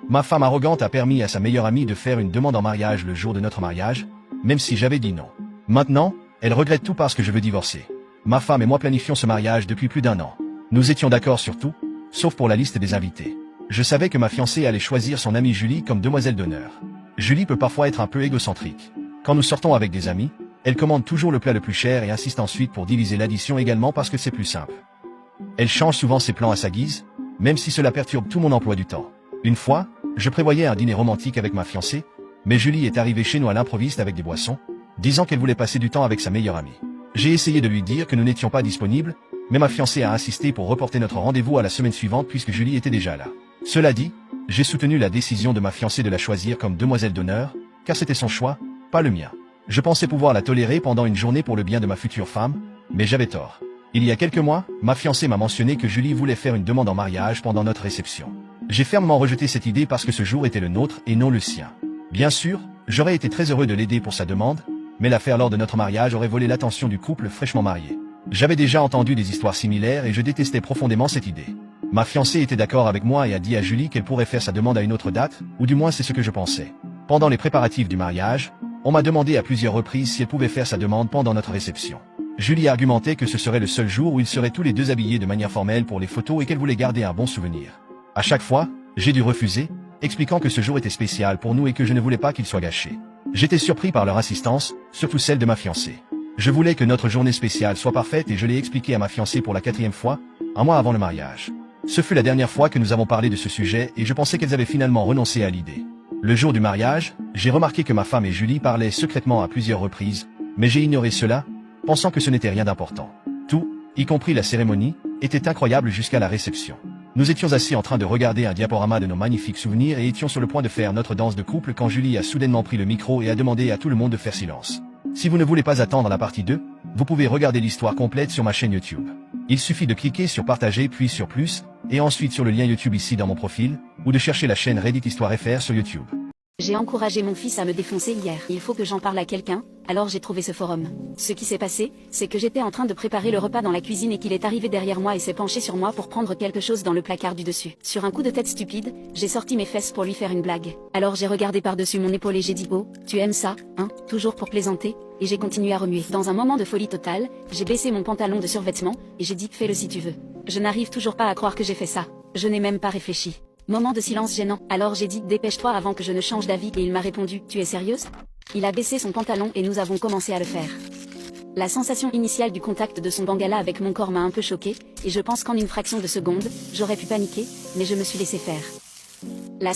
Ma femme arrogante a permis à sa meilleure amie de faire une demande en mariage le jour de notre mariage, même si j'avais dit non. Maintenant, elle regrette tout parce que je veux divorcer. Ma femme et moi planifions ce mariage depuis plus d'1 an. Nous étions d'accord sur tout, sauf pour la liste des invités. Je savais que ma fiancée allait choisir son amie Julie comme demoiselle d'honneur. Julie peut parfois être un peu égocentrique. Quand nous sortons avec des amis, elle commande toujours le plat le plus cher et insiste ensuite pour diviser l'addition également parce que c'est plus simple. Elle change souvent ses plans à sa guise, même si cela perturbe tout mon emploi du temps. Une fois, je prévoyais un dîner romantique avec ma fiancée, mais Julie est arrivée chez nous à l'improviste avec des boissons, disant qu'elle voulait passer du temps avec sa meilleure amie. J'ai essayé de lui dire que nous n'étions pas disponibles, mais ma fiancée a insisté pour reporter notre rendez-vous à la semaine suivante puisque Julie était déjà là. Cela dit, j'ai soutenu la décision de ma fiancée de la choisir comme demoiselle d'honneur, car c'était son choix, pas le mien. Je pensais pouvoir la tolérer pendant une journée pour le bien de ma future femme, mais j'avais tort. Il y a quelques mois, ma fiancée m'a mentionné que Julie voulait faire une demande en mariage pendant notre réception. J'ai fermement rejeté cette idée parce que ce jour était le nôtre et non le sien. Bien sûr, j'aurais été très heureux de l'aider pour sa demande, mais l'affaire lors de notre mariage aurait volé l'attention du couple fraîchement marié. J'avais déjà entendu des histoires similaires et je détestais profondément cette idée. Ma fiancée était d'accord avec moi et a dit à Julie qu'elle pourrait faire sa demande à une autre date, ou du moins c'est ce que je pensais. Pendant les préparatifs du mariage, on m'a demandé à plusieurs reprises si elle pouvait faire sa demande pendant notre réception. Julie argumentait que ce serait le seul jour où ils seraient tous les deux habillés de manière formelle pour les photos et qu'elle voulait garder un bon souvenir. À chaque fois, j'ai dû refuser, expliquant que ce jour était spécial pour nous et que je ne voulais pas qu'il soit gâché. J'étais surpris par leur insistance, surtout celle de ma fiancée. Je voulais que notre journée spéciale soit parfaite et je l'ai expliqué à ma fiancée pour la 4e fois, un mois avant le mariage. Ce fut la dernière fois que nous avons parlé de ce sujet et je pensais qu'elles avaient finalement renoncé à l'idée. Le jour du mariage, j'ai remarqué que ma femme et Julie parlaient secrètement à plusieurs reprises, mais j'ai ignoré cela, pensant que ce n'était rien d'important. Tout, y compris la cérémonie, était incroyable jusqu'à la réception. Nous étions assis en train de regarder un diaporama de nos magnifiques souvenirs et étions sur le point de faire notre danse de couple quand Julie a soudainement pris le micro et a demandé à tout le monde de faire silence. Si vous ne voulez pas attendre la partie 2, vous pouvez regarder l'histoire complète sur ma chaîne YouTube. Il suffit de cliquer sur partager puis sur plus, et ensuite sur le lien YouTube ici dans mon profil, ou de chercher la chaîne Reddit Histoire FR sur YouTube. J'ai encouragé mon fils à me défoncer hier. Il faut que j'en parle à quelqu'un, alors j'ai trouvé ce forum. Ce qui s'est passé, c'est que j'étais en train de préparer le repas dans la cuisine et qu'il est arrivé derrière moi et s'est penché sur moi pour prendre quelque chose dans le placard du dessus. Sur un coup de tête stupide, j'ai sorti mes fesses pour lui faire une blague. Alors j'ai regardé par-dessus mon épaule et j'ai dit « Oh, tu aimes ça, hein ?» toujours pour plaisanter, et j'ai continué à remuer. Dans un moment de folie totale, j'ai baissé mon pantalon de survêtement, et j'ai dit « Fais-le si tu veux ». Je n'arrive toujours pas à croire que j'ai fait ça. Je n'ai même pas réfléchi. Moment de silence gênant. Alors j'ai dit « Dépêche-toi avant que je ne change d'avis » et il m'a répondu « Tu es sérieuse ?» Il a baissé son pantalon et nous avons commencé à le faire. La sensation initiale du contact de son bangala avec mon corps m'a un peu choquée, et je pense qu'en une fraction de seconde, j'aurais pu paniquer, mais je me suis laissé faire. La